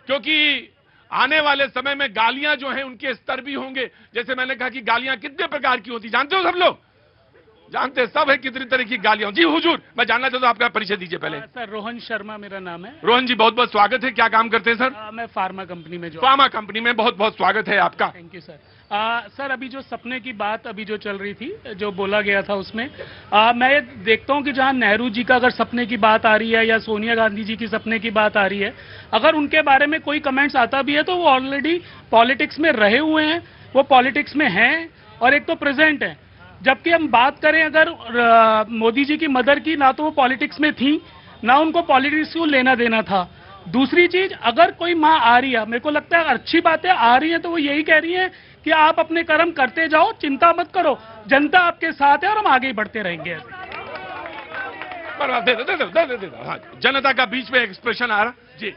क्योंकि आने वाले समय में गालियां जो हैं उनके स्तर भी होंगे। जैसे मैंने कहा कि गालियां कितने प्रकार की होती, जानते हो सब लोग? जानते हैं सब है कितनी तरह की गालियां। जी हुजूर, मैं जानना चाहता हूं, आपका परिचय दीजिए पहले। सर रोहन शर्मा मेरा नाम है। रोहन जी, बहुत बहुत स्वागत है। क्या काम करते हैं सर? मैं फार्मा कंपनी में फार्मा कंपनी में बहुत बहुत स्वागत है आपका। Thank you sir. सर अभी जो सपने की बात अभी जो चल रही थी, जो बोला गया था उसमें मैं ये देखता हूं कि जहां नेहरू जी का अगर सपने की बात आ रही है या सोनिया गांधी जी की सपने की बात आ रही है, अगर उनके बारे में कोई कमेंट्स आता भी है तो वो ऑलरेडी पॉलिटिक्स में रहे हुए हैं, वो पॉलिटिक्स में हैं और एक तो प्रेजेंट है। जबकि हम बात करें अगर मोदी जी की मदर की, ना तो वो पॉलिटिक्स में थी, ना उनको पॉलिटिक्स को लेना देना था। दूसरी चीज, अगर कोई माँ आ रही है, मेरे को लगता है अच्छी बात है, आ रही है तो वो यही कह रही है कि आप अपने कर्म करते जाओ, चिंता मत करो, जनता आपके साथ है और हम आगे ही बढ़ते रहेंगे। हाँ, जनता का बीच में एक्सप्रेशन आ रहा जी।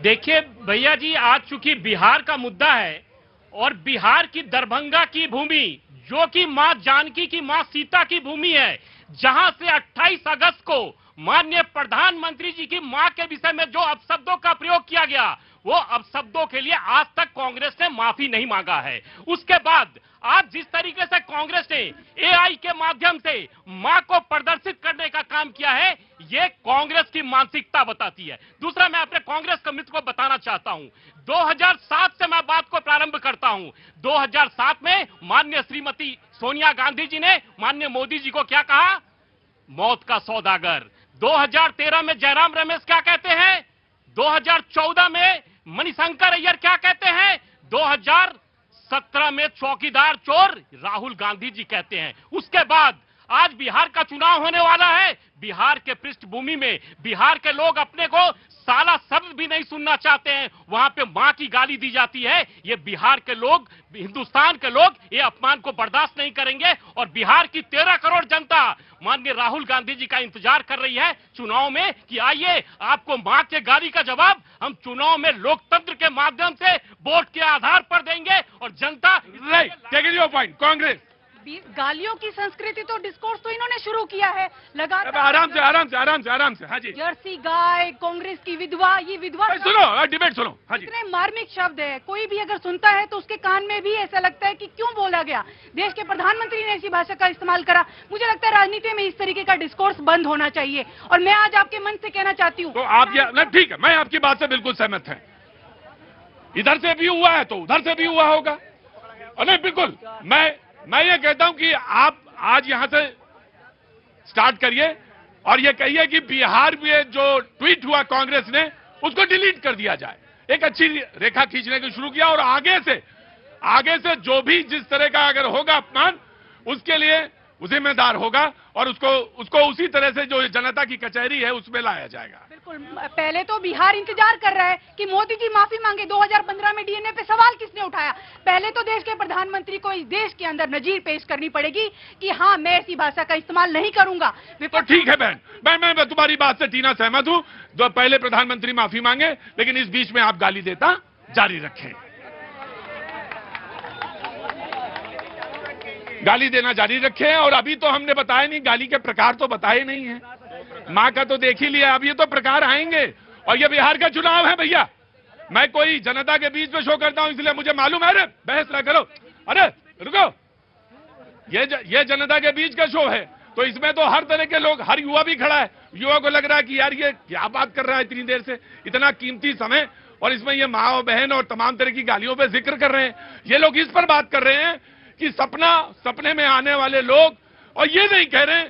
देखिए भैया जी, आज चूंकि बिहार का मुद्दा है और बिहार की दरभंगा की भूमि जो कि मां जानकी की, मां सीता की भूमि है, जहां से 28 अगस्त को माननीय प्रधानमंत्री जी की मां के विषय में जो अपशब्दों का प्रयोग किया गया, वो अपशब्दों के लिए आज तक कांग्रेस ने माफी नहीं मांगा है। उसके बाद आज जिस तरीके से कांग्रेस ने एआई के माध्यम से मां को प्रदर्शित करने का काम किया है, ये कांग्रेस की मानसिकता बताती है। दूसरा, मैं अपने कांग्रेस के मित्र को बताना चाहता हूं, 2007 से मैं बात को प्रारंभ करता हूं। 2007 में माननीय श्रीमती सोनिया गांधी जी ने माननीय मोदी जी को क्या कहा? मौत का सौदागर। 2013 में जयराम रमेश क्या कहते हैं? 2014 में मणिशंकर अय्यर क्या कहते हैं? 2017 में चौकीदार चोर राहुल गांधी जी कहते हैं। उसके बाद आज बिहार का चुनाव होने वाला है। बिहार के पृष्ठभूमि में बिहार के लोग अपने को साला शब्द भी नहीं सुनना चाहते हैं, वहां पे मां की गाली दी जाती है। ये बिहार के लोग, हिंदुस्तान के लोग ये अपमान को बर्दाश्त नहीं करेंगे और बिहार की 13 करोड़ जनता माननीय राहुल गांधी जी का इंतजार कर रही है चुनाव में कि आइए आपको मां के गाली का जवाब हम चुनाव में लोकतंत्र के माध्यम से वोट के आधार पर देंगे और जनता। Take your point. कांग्रेस गालियों की संस्कृति तो डिस्कोर्स तो इन्होंने शुरू किया है लगातार। आराम से। हाँ जी। जर्सी गाय, कांग्रेस की विधवा, ये विधवा सुनो, डिबेट सुनो। हाँ जी। इतने मार्मिक शब्द है, कोई भी अगर सुनता है तो उसके कान में भी ऐसा लगता है कि क्यों बोला गया। देश के प्रधानमंत्री ने ऐसी भाषा का इस्तेमाल करा। मुझे लगता है राजनीति में इस तरीके का डिस्कोर्स बंद होना चाहिए और मैं आज आपके मन से कहना चाहती हूँ। तो आप ठीक है, मैं आपकी बात से बिल्कुल सहमत है। इधर से भी हुआ है तो उधर से भी हुआ होगा। नहीं, बिल्कुल मैं ये कहता हूं कि आप आज यहां से स्टार्ट करिए और ये कहिए कि बिहार में जो ट्वीट हुआ कांग्रेस ने उसको डिलीट कर दिया जाए। एक अच्छी रेखा खींचने को शुरू किया और आगे से जो भी जिस तरह का अगर होगा अपमान, उसके लिए जिम्मेदार होगा और उसको उसी तरह से जो जनता की कचहरी है उसमें लाया जाएगा। बिल्कुल। पहले तो बिहार इंतजार कर रहा है कि मोदी जी माफी मांगे। 2015 में डीएनए पे सवाल किसने उठाया? पहले तो देश के प्रधानमंत्री को इस देश के अंदर नजीर पेश करनी पड़ेगी कि हाँ, मैं ऐसी भाषा का इस्तेमाल नहीं करूंगा। तो ठीक है बहन, मैं तुम्हारी बात से टीना सहमत हूं। जो पहले प्रधानमंत्री माफी मांगे, लेकिन इस बीच में आप गाली देता जारी रखें, गाली देना जारी रखें। और अभी तो हमने बताया नहीं, गाली के प्रकार तो बताए नहीं है। मां का तो देख ही लिया, अब ये तो प्रकार आएंगे। और ये बिहार का चुनाव है भैया, मैं कोई जनता के बीच में शो करता हूं इसलिए मुझे मालूम है। अरे बहस ना करो, अरे रुको, ये जनता के बीच का शो है तो इसमें तो हर तरह के लोग, हर युवा भी खड़ा है। युवा को लग रहा है कि यार ये क्या बात कर रहा है इतनी देर से, इतना कीमती समय, और इसमें ये माँ और बहन और तमाम तरह की गालियों पे जिक्र कर रहे हैं। ये लोग इस पर बात कर रहे हैं कि सपने में आने वाले लोग, और ये नहीं कह रहे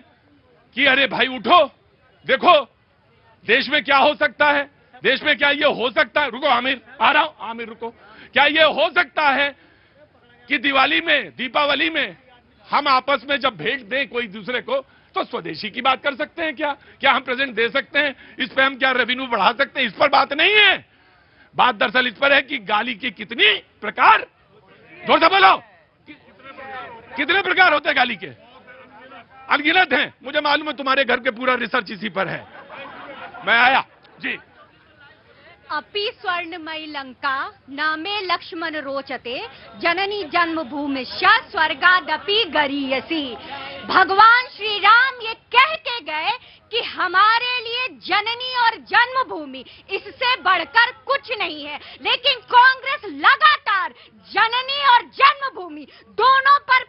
कि अरे भाई उठो, देखो देश में क्या हो सकता है, देश में क्या ये हो सकता है। रुको आमिर, आ रहा हूं। आमिर रुको, क्या ये हो सकता है कि दिवाली में, दीपावली में हम आपस में जब भेंट दें कोई दूसरे को तो स्वदेशी की बात कर सकते हैं? क्या हम प्रेजेंट दे सकते हैं? इस पे हम क्या रेवेन्यू बढ़ा सकते हैं? इस पर बात नहीं है। बात दरअसल इस पर है कि गाली के कितनी प्रकार, जोर से बोलो, कितने प्रकार होते हैं गाली के? अनगिनत हैं। मुझे मालूम है तुम्हारे घर के पूरा रिसर्च इसी पर है। मैं आया जी। अपि स्वर्णमयी लंका नामे लक्ष्मण रोचते जननी जन्मभूमि स्वर्गादपि गरीयसी। भगवान श्री राम ये कह के गए कि हमारे लिए जननी और जन्मभूमि इससे बढ़कर कुछ नहीं है, लेकिन कांग्रेस लगातार जननी और जन्मभूमि दोनों पर